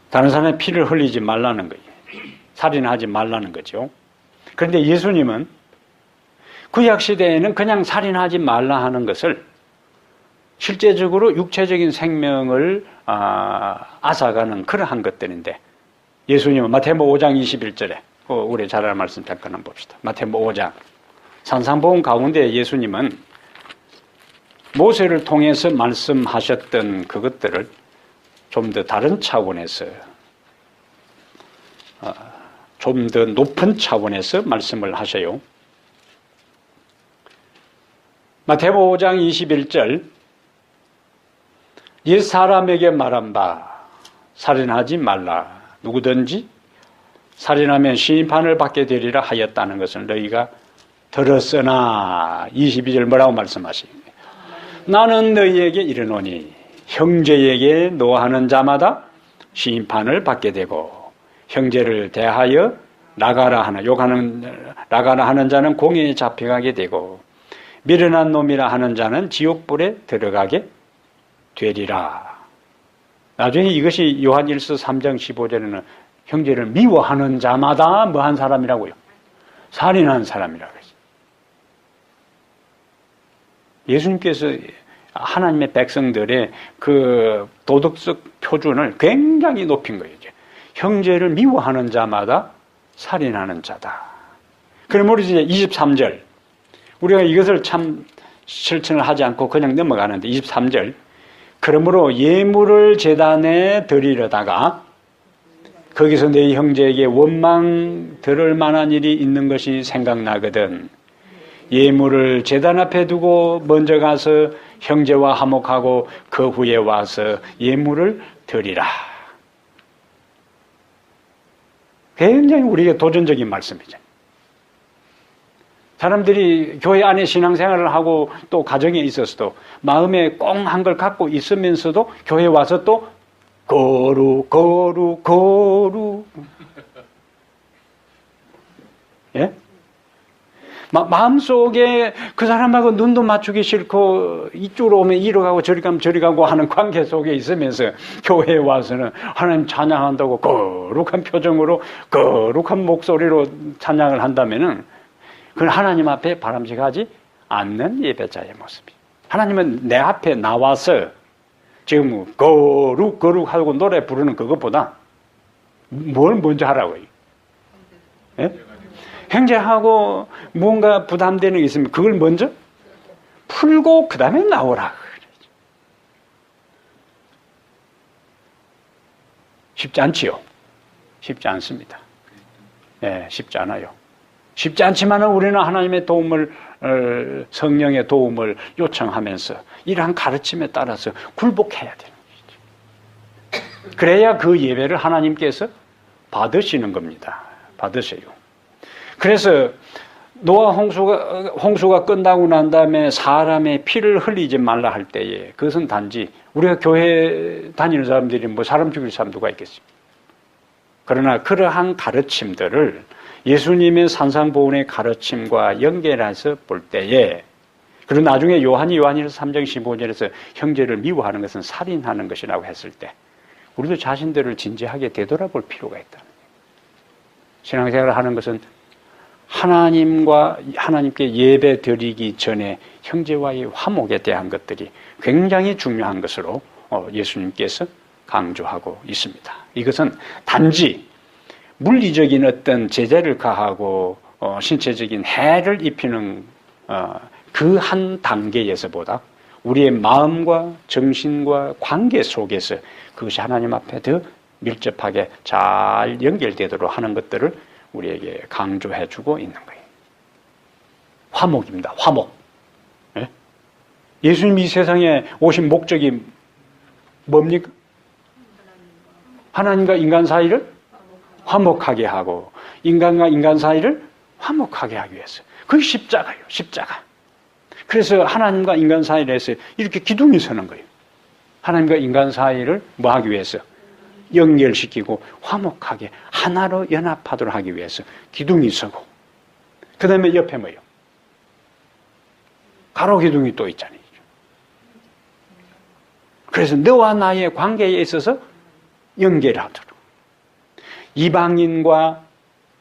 Speaker 1: 다른 사람의 피를 흘리지 말라는 거예요. 살인하지 말라는 거죠. 그런데 예수님은 구약시대에는 그냥 살인하지 말라 하는 것을 실제적으로 육체적인 생명을 앗아가는 그러한 것들인데 예수님은 마태복음 5장 21절에 우리 잘 아는 말씀 잠깐 한번 봅시다. 마태복음 5장 산상보험 가운데 예수님은 모세를 통해서 말씀하셨던 그것들을 좀 더 다른 차원에서 좀 더 높은 차원에서 말씀을 하셔요. 마태복음 5장 21절 옛 사람에게 말한 바 살인하지 말라. 누구든지 살인하면 심판을 받게 되리라 하였다는 것을 너희가 들었으나 22절 뭐라고 말씀하십니까? 나는 너희에게 이르노니 형제에게 노하는 자마다 심판을 받게 되고 형제를 대하여 나가라 하는 자는 공회에 잡혀가게 되고 미련한 놈이라 하는 자는 지옥불에 들어가게 되리라. 나중에 이것이 요한 1서 3장 15절에는 형제를 미워하는 자마다 뭐한 사람이라고요? 살인한 사람이라고 했어요. 예수님께서 하나님의 백성들의 그 도덕적 표준을 굉장히 높인 거예요. 형제를 미워하는 자마다 살인하는 자다. 그럼 우리 이제 23절 우리가 이것을 참 실천을 하지 않고 그냥 넘어가는데 23절 그러므로 예물을 제단에 드리려다가 거기서 내 형제에게 원망 들을 만한 일이 있는 것이 생각나거든 예물을 제단 앞에 두고 먼저 가서 형제와 화목하고 그 후에 와서 예물을 드리라. 굉장히 우리에게 도전적인 말씀이죠. 사람들이 교회 안에 신앙생활을 하고 또 가정에 있어서도 마음에 꽁한 걸 갖고 있으면서도 교회 와서 또 거룩 예? 마음속에 그 사람하고 눈도 맞추기 싫고 이쪽으로 오면 이리로 가고 저리 가면 저리 가고 하는 관계 속에 있으면서 교회에 와서는 하나님 찬양한다고 거룩한 표정으로 거룩한 목소리로 찬양을 한다면은 그건 하나님 앞에 바람직하지 않는 예배자의 모습이에요. 하나님은 내 앞에 나와서 지금 거룩 하고 노래 부르는 그것보다 뭘 먼저 하라고요? 예? 행제하고 뭔가 부담되는 게 있으면 그걸 먼저 풀고 그 다음에 나오라. 쉽지 않지요? 쉽지 않습니다. 예, 쉽지 않아요. 쉽지 않지만 우리는 하나님의 도움을 성령의 도움을 요청하면서 이러한 가르침에 따라서 굴복해야 되는 거죠. 그래야 그 예배를 하나님께서 받으시는 겁니다. 받으세요. 그래서 노아 홍수가 끝나고 난 다음에 사람의 피를 흘리지 말라 할 때에 그것은 단지 우리가 교회 다니는 사람들이 뭐 사람 죽일 사람 누가 있겠습니까? 그러나 그러한 가르침들을 예수님의 산상보훈의 가르침과 연결해서 볼 때에 그리고 나중에 요한일서 3장 15절에서 형제를 미워하는 것은 살인하는 것이라고 했을 때 우리도 자신들을 진지하게 되돌아볼 필요가 있다. 신앙생활을 하는 것은 하나님께 예배 드리기 전에 형제와의 화목에 대한 것들이 굉장히 중요한 것으로 예수님께서 강조하고 있습니다. 이것은 단지 물리적인 어떤 제재를 가하고 신체적인 해를 입히는 그 한 단계에서보다 우리의 마음과 정신과 관계 속에서 그것이 하나님 앞에 더 밀접하게 잘 연결되도록 하는 것들을 우리에게 강조해주고 있는 거예요. 화목입니다. 화목. 예? 예수님이 이 세상에 오신 목적이 뭡니까? 하나님과 인간 사이를 화목하게 하고 인간과 인간 사이를 화목하게 하기 위해서. 그게 십자가예요. 십자가. 그래서 하나님과 인간 사이에서 이렇게 기둥이 서는 거예요. 하나님과 인간 사이를 뭐 하기 위해서? 연결시키고 화목하게 하나로 연합하도록 하기 위해서 기둥이 서고 그 다음에 옆에 뭐예요? 가로 기둥이 또 있잖아요. 그래서 너와 나의 관계에 있어서 연결하도록 이방인과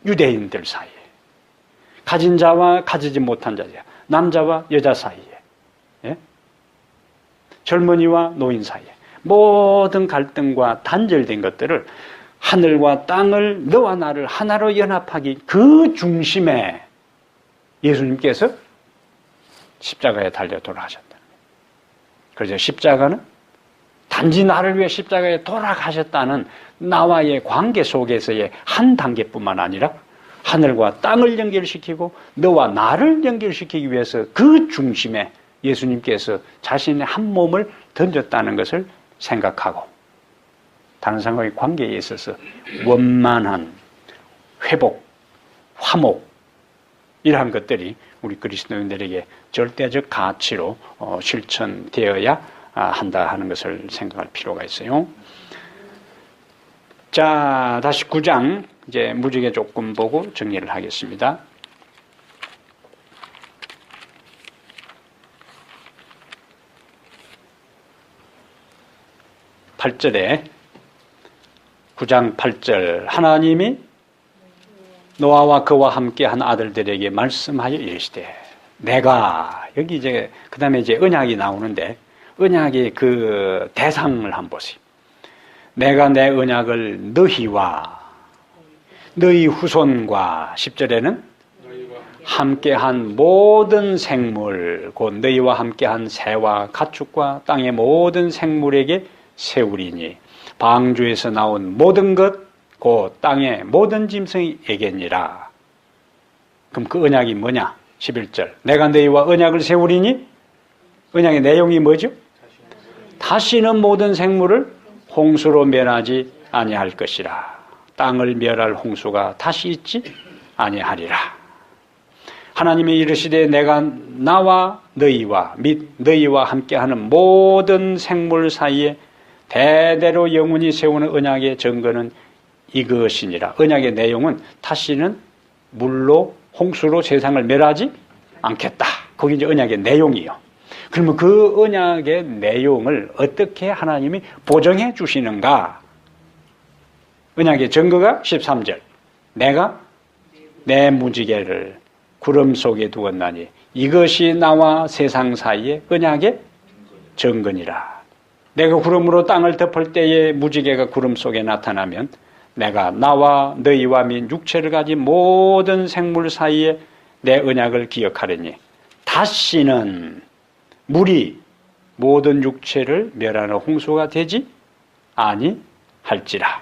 Speaker 1: 유대인들 사이에 가진 자와 가지지 못한 자 남자와 여자 사이에 예? 젊은이와 노인 사이에 모든 갈등과 단절된 것들을 하늘과 땅을 너와 나를 하나로 연합하기 그 중심에 예수님께서 십자가에 달려 돌아가셨다. 그래서 십자가는 단지 나를 위해 십자가에 돌아가셨다는 나와의 관계 속에서의 한 단계뿐만 아니라 하늘과 땅을 연결시키고 너와 나를 연결시키기 위해서 그 중심에 예수님께서 자신의 한 몸을 던졌다는 것을 생각하고 다른 사람과의 관계에 있어서 원만한 회복, 화목 이러한 것들이 우리 그리스도인들에게 절대적 가치로 실천되어야 한다 하는 것을 생각할 필요가 있어요. 자, 다시 9장 이제 무지개 조금 보고 정리를 하겠습니다. 8절에 9장 8절 하나님이 노아와 그와 함께한 아들들에게 말씀하여 이르시되 내가 여기 이제 그다음에 이제 언약이 나오는데 언약의 그 대상을 한번 보세요. 내가 내 언약을 너희와 너희 후손과 10절에는 함께한 모든 생물 곧 너희와 함께한 새와 가축과 땅의 모든 생물에게 세우리니 방주에서 나온 모든 것 곧 땅의 모든 짐승에게니라. 그럼 그 언약이 뭐냐? 11절 내가 너희와 언약을 세우리니 언약의 내용이 뭐죠? 다시는 모든 생물을 홍수로 멸하지 아니할 것이라. 땅을 멸할 홍수가 다시 있지 아니하리라. 하나님이 이르시되 내가 나와 너희와 및 너희와 함께하는 모든 생물 사이에 대대로 영원히 세우는 언약의 증거는 이것이니라. 언약의 내용은 다시는 물로 홍수로 세상을 멸하지 않겠다. 그게 이제 언약의 내용이요. 그러면 그 언약의 내용을 어떻게 하나님이 보정해 주시는가? 언약의 증거가 13절 내가 내 무지개를 구름 속에 두었나니 이것이 나와 세상 사이의 언약의 증거니라. 내가 구름으로 땅을 덮을 때에 무지개가 구름 속에 나타나면 내가 나와 너희와 및 육체를 가진 모든 생물 사이에 내 언약을 기억하려니 다시는 물이 모든 육체를 멸하는 홍수가 되지 아니할지라.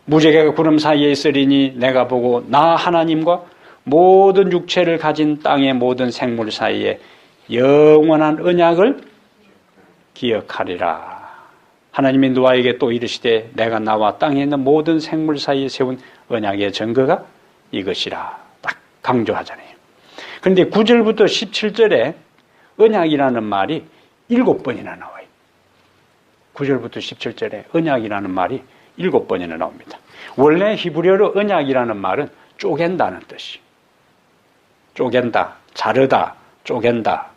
Speaker 1: 무지개가 구름 사이에 있으리니 내가 보고 나 하나님과 모든 육체를 가진 땅의 모든 생물 사이에 영원한 언약을 기억하리라. 하나님이 노아에게 또 이르시되 내가 나와 땅에 있는 모든 생물 사이에 세운 언약의 증거가 이것이라. 딱 강조하잖아요. 그런데 9절부터 17절에 언약이라는 말이 7번이나 나와요. 9절부터 17절에 언약이라는 말이 7번이나 나옵니다. 원래 히브리어로 언약이라는 말은 쪼갠다는 뜻이에요. 쪼갠다, 자르다, 쪼갠다.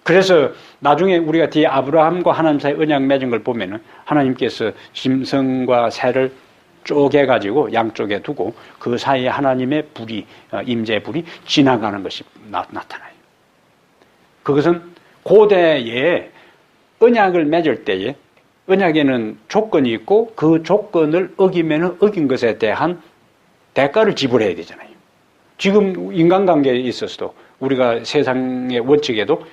Speaker 1: 그래서 나중에 우리가 뒤에 아브라함과 하나님 사이 언약 맺은 걸 보면은 하나님께서 짐승과 새를 쪼개가지고 양쪽에 두고 그 사이에 하나님의 불이, 임재의 불이 지나가는 것이 나타나요. 그것은 고대에 언약을 맺을 때에 언약에는 조건이 있고 그 조건을 어기면 어긴 것에 대한 대가를 지불해야 되잖아요. 지금 인간관계에 있어서도 우리가 세상의 원칙에도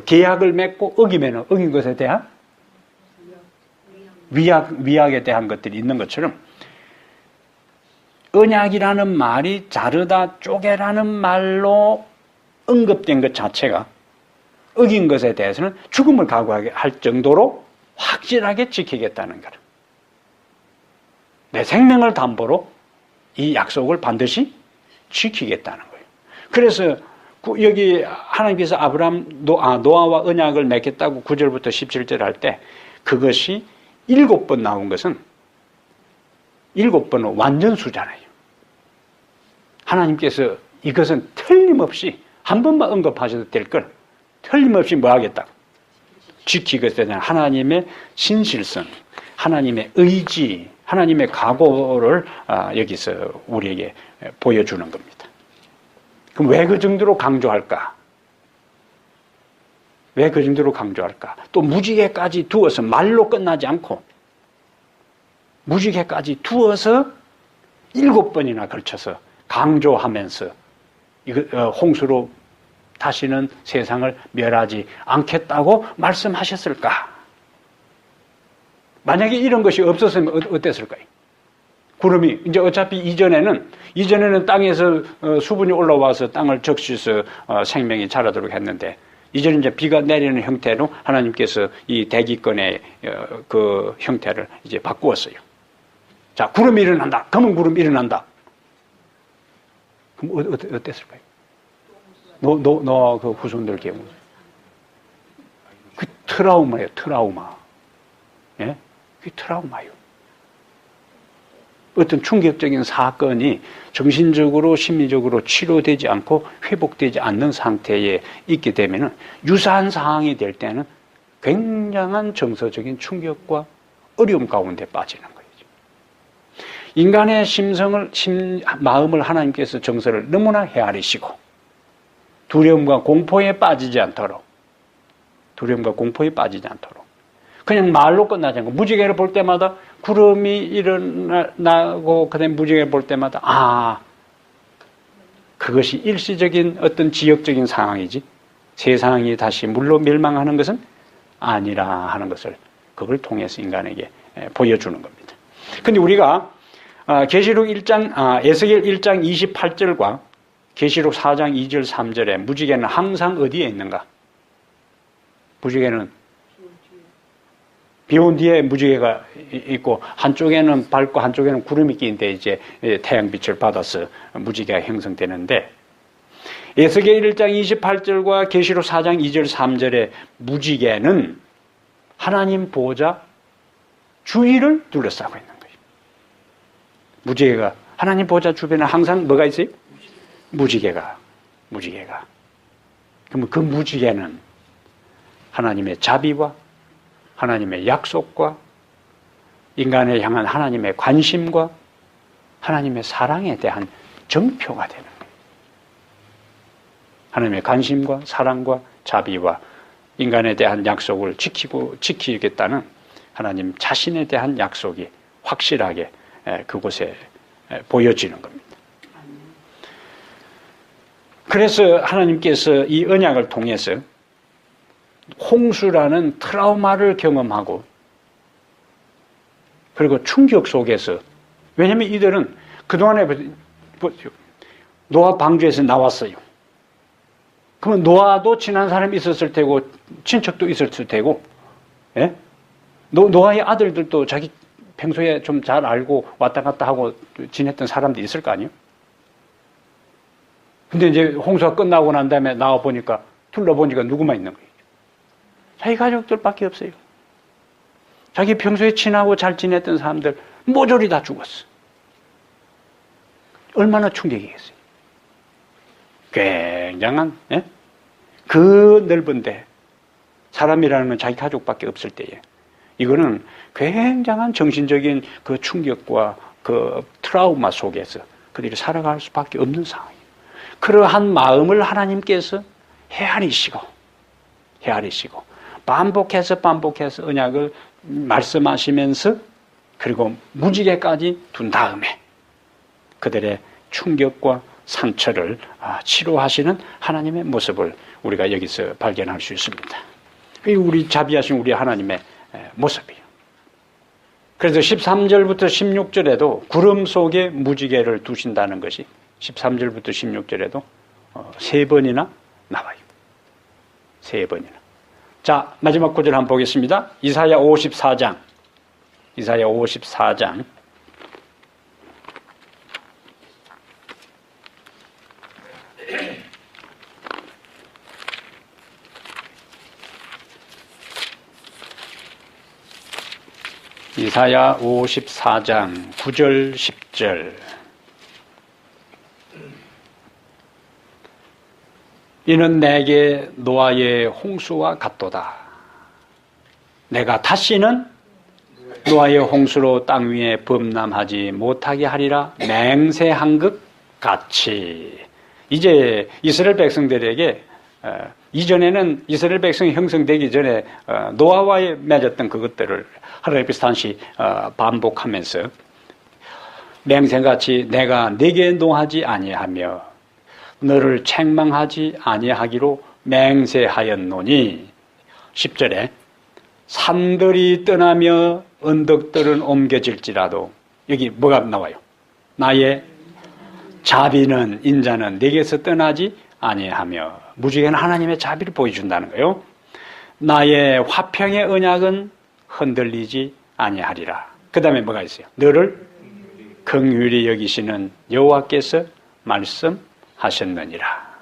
Speaker 1: 계약을 맺고 어기면 어긴 것에 대한 위약에 대한 것들이 있는 것처럼 언약이라는 말이 자르다 쪼개라는 말로 언급된 것 자체가 어긴 것에 대해서는 죽음을 각오하게 할 정도로 확실하게 지키겠다는 거예요. 내 생명을 담보로 이 약속을 반드시 지키겠다는 거예요. 그래서 여기 하나님께서 노아와 언약을 맺겠다고 9절부터 17절 할 때 그것이 7번 나온 것은 7번은 완전수잖아요. 하나님께서 이것은 틀림없이 한 번만 언급하셔도 될 걸 틀림없이 뭐 하겠다? 지키겠다는 하나님의 신실성, 하나님의 의지, 하나님의 각오를 여기서 우리에게 보여주는 겁니다. 그럼 왜 그 정도로 강조할까? 왜 그 정도로 강조할까? 또 무지개까지 두어서 말로 끝나지 않고 무지개까지 두어서 7번이나 걸쳐서 강조하면서 홍수로 다시는 세상을 멸하지 않겠다고 말씀하셨을까? 만약에 이런 것이 없었으면 어땠을까요? 구름이 이제 어차피 이전에는 땅에서 수분이 올라와서 땅을 적셔서 생명이 자라도록 했는데 이제는 이제 비가 내리는 형태로 하나님께서 이 대기권의 그 형태를 이제 바꾸었어요. 자, 구름이 일어난다. 검은 구름이 일어난다. 그럼 어땠을까요? 그 후손들 경우. 그 트라우마예요, 트라우마. 예? 그게 트라우마예요. 어떤 충격적인 사건이 정신적으로, 심리적으로 치료되지 않고 회복되지 않는 상태에 있게 되면 유사한 상황이 될 때는 굉장한 정서적인 충격과 어려움 가운데 빠지는 거예요. 인간의 마음을 하나님께서 정서를 너무나 헤아리시고 두려움과 공포에 빠지지 않도록 그냥 말로 끝나지 않고 무지개를 볼 때마다 구름이 일어나고 그다음에 무지개를 볼 때마다 그것이 일시적인 어떤 지역적인 상황이지 세상이 다시 물로 멸망하는 것은 아니라 하는 것을 그걸 통해서 인간에게 보여주는 겁니다. 근데 우리가 계시록 1장, 에스겔 1장 28절과 계시록 4장 2절 3절에 무지개는 항상 어디에 있는가? 무지개는 비온 뒤에 무지개가 있고 한쪽에는 밝고 한쪽에는 구름이 끼는데 이제 태양빛을 받아서 무지개가 형성되는데 에스겔 1장 28절과 계시록 4장 2절 3절의 무지개는 하나님 보좌 주위를 둘러싸고 있는 거예요. 무지개가 하나님 보좌 주변에 항상 뭐가 있어요? 무지개가. 그러면 그 무지개는 하나님의 자비와 하나님의 약속과 인간을 향한 하나님의 관심과 하나님의 사랑에 대한 정표가 되는 거예요. 하나님의 관심과 사랑과 자비와 인간에 대한 약속을 지키겠다는 하나님 자신에 대한 약속이 확실하게 그곳에 보여지는 겁니다. 그래서 하나님께서 이 언약을 통해서 홍수라는 트라우마를 경험하고 그리고 충격 속에서 왜냐하면 이들은 그동안에 노아 방주에서 나왔어요. 그러면 노아도 친한 사람이 있었을 테고 친척도 있었을 테고 예? 노아의 아들들도 자기 평소에 좀 잘 알고 왔다 갔다 하고 지냈던 사람들이 있을 거 아니에요? 근데 이제 홍수가 끝나고 난 다음에 나와보니까 둘러보니까 누구만 있는 거예요? 자기 가족들밖에 없어요. 자기 평소에 친하고 잘 지냈던 사람들 모조리 다 죽었어. 얼마나 충격이겠어요. 굉장한 그 넓은데 사람이라는 건 자기 가족밖에 없을 때에 이거는 굉장한 정신적인 그 충격과 그 트라우마 속에서 그들이 살아갈 수밖에 없는 상황이에요. 그러한 마음을 하나님께서 헤아리시고 반복해서 언약을 말씀하시면서 그리고 무지개까지 둔 다음에 그들의 충격과 상처를 치료하시는 하나님의 모습을 우리가 여기서 발견할 수 있습니다. 우리 자비하신 우리 하나님의 모습이에요. 그래서 13절부터 16절에도 구름 속에 무지개를 두신다는 것이 13절부터 16절에도 3번이나 나와요. 3번이나. 자, 마지막 구절 한번 보겠습니다. 이사야 54장. 이사야 54장. 이사야 54장 9절 10절. 이는 내게 노아의 홍수와 같도다. 내가 다시는 노아의 홍수로 땅 위에 범람하지 못하게 하리라. 맹세한 것 같이. 이제 이스라엘 백성들에게 이전에는 이스라엘 백성이 형성되기 전에 노아와의 맺었던 그것들을 하루에비스 다시 반복하면서 맹세같이 내가 네게 노하지 아니하며 너를 책망하지 아니하기로 맹세하였노니 10절에 산들이 떠나며 언덕들은 옮겨질지라도 여기 뭐가 나와요? 나의 자비는 인자는 네게서 떠나지 아니하며 무지개는 하나님의 자비를 보여준다는 거예요. 나의 화평의 언약은 흔들리지 아니하리라. 그 다음에 뭐가 있어요? 너를 긍휼히 여기시는 여호와께서 말씀하셨느니라.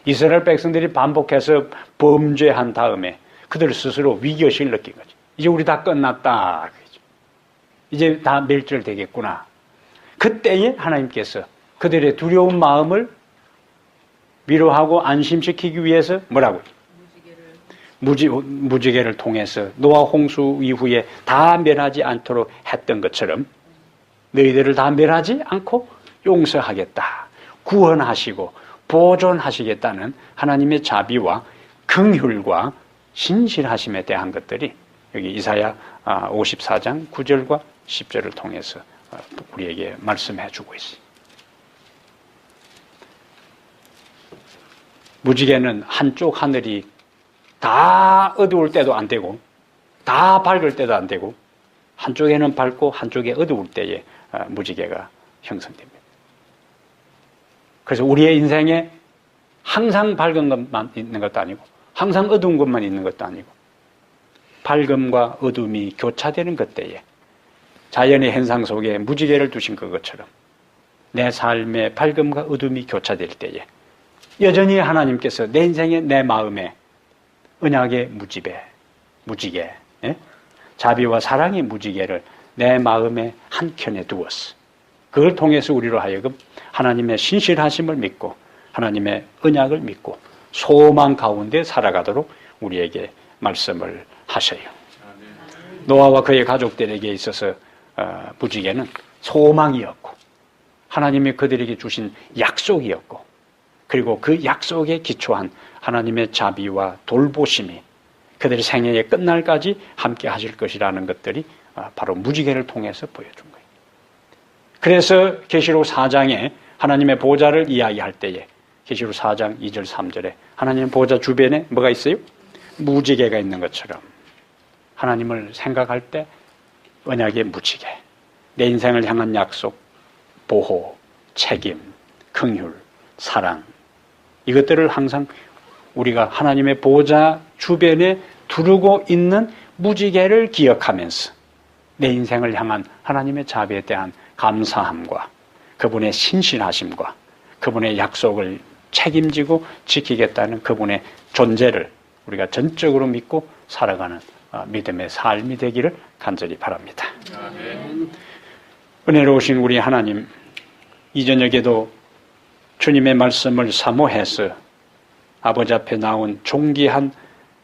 Speaker 1: 이스라엘 백성들이 반복해서 범죄한 다음에 그들 스스로 위기의식을 느낀 거죠. 이제 우리 다 끝났다. 이제 다 멸절되겠구나. 그때에 하나님께서 그들의 두려운 마음을 위로하고 안심시키기 위해서 뭐라고요? 무지개를 통해서 노아 홍수 이후에 다 멸하지 않도록 했던 것처럼 너희들을 다 멸하지 않고 용서하겠다. 구원하시고 보존하시겠다는 하나님의 자비와 긍휼과 신실하심에 대한 것들이 여기 이사야 54장 9절과 10절을 통해서 우리에게 말씀해 주고 있어요. 무지개는 한쪽 하늘이 다 어두울 때도 안 되고 다 밝을 때도 안 되고 한쪽에는 밝고 한쪽에 어두울 때에 무지개가 형성됩니다. 그래서 우리의 인생에 항상 밝은 것만 있는 것도 아니고 항상 어두운 것만 있는 것도 아니고 밝음과 어둠이 교차되는 그때에 자연의 현상 속에 무지개를 두신 그것처럼 내 삶의 밝음과 어둠이 교차될 때에 여전히 하나님께서 내 인생에 내 마음에 언약의 무지개, 예? 자비와 사랑의 무지개를 내 마음의 한켠에 두었어. 그걸 통해서 우리로 하여금 하나님의 신실하심을 믿고 하나님의 언약을 믿고 소망 가운데 살아가도록 우리에게 말씀을 하셔요. 노아와 그의 가족들에게 있어서 무지개는 소망이었고 하나님이 그들에게 주신 약속이었고 그리고 그 약속에 기초한 하나님의 자비와 돌보심이 그들의 생애의 끝날까지 함께 하실 것이라는 것들이 바로 무지개를 통해서 보여준 거예요. 그래서 계시록 4장에 하나님의 보좌를 이야기할 때에 계시록 4장 2절 3절에 하나님의 보좌 주변에 뭐가 있어요? 무지개가 있는 것처럼 하나님을 생각할 때 언약의 무지개, 내 인생을 향한 약속, 보호, 책임, 긍휼, 사랑 이것들을 항상 우리가 하나님의 보좌 주변에 두르고 있는 무지개를 기억하면서 내 인생을 향한 하나님의 자비에 대한 감사함과 그분의 신실하심과 그분의 약속을 책임지고 지키겠다는 그분의 존재를 우리가 전적으로 믿고 살아가는 믿음의 삶이 되기를 간절히 바랍니다. 아멘. 은혜로우신 우리 하나님, 이 저녁에도 주님의 말씀을 사모해서 아버지 앞에 나온 존귀한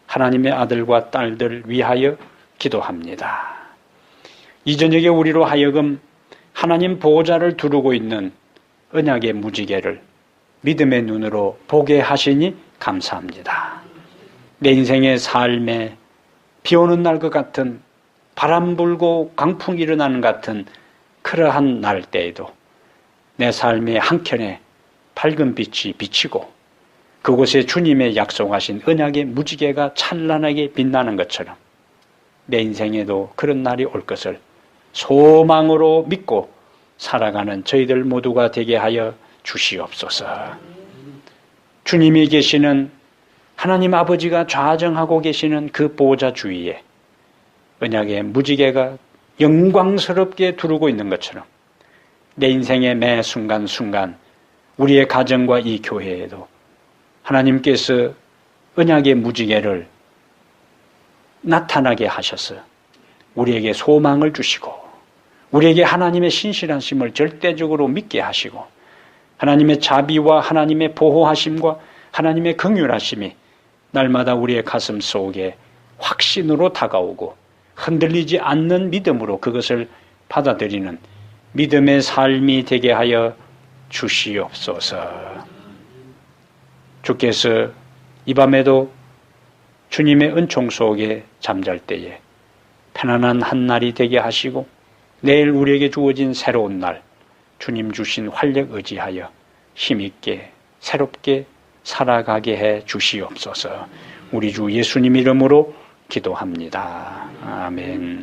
Speaker 1: 하나님의 아들과 딸들 위하여 기도합니다. 이 저녁에 우리로 하여금 하나님 보호자를 두르고 있는 언약의 무지개를 믿음의 눈으로 보게 하시니 감사합니다. 내 인생의 삶에 비 오는 날 것 같은 바람 불고 강풍이 일어나는 같은 그러한 날 때에도 내 삶의 한켠에 밝은 빛이 비치고 그곳에 주님의 약속하신 언약의 무지개가 찬란하게 빛나는 것처럼 내 인생에도 그런 날이 올 것을 소망으로 믿고 살아가는 저희들 모두가 되게 하여 주시옵소서. 주님이 계시는 하나님 아버지가 좌정하고 계시는 그 보호자 주위에 언약의 무지개가 영광스럽게 두르고 있는 것처럼 내 인생의 매 순간순간 우리의 가정과 이 교회에도 하나님께서 언약의 무지개를 나타나게 하셔서 우리에게 소망을 주시고 우리에게 하나님의 신실하심을 절대적으로 믿게 하시고 하나님의 자비와 하나님의 보호하심과 하나님의 긍휼하심이 날마다 우리의 가슴 속에 확신으로 다가오고 흔들리지 않는 믿음으로 그것을 받아들이는 믿음의 삶이 되게 하여 주시옵소서. 주께서 이 밤에도 주님의 은총 속에 잠잘 때에 편안한 한날이 되게 하시고 내일 우리에게 주어진 새로운 날 주님 주신 활력 의지하여 힘있게 새롭게 살아가게 해 주시옵소서. 우리 주 예수님 이름으로 기도합니다. 아멘.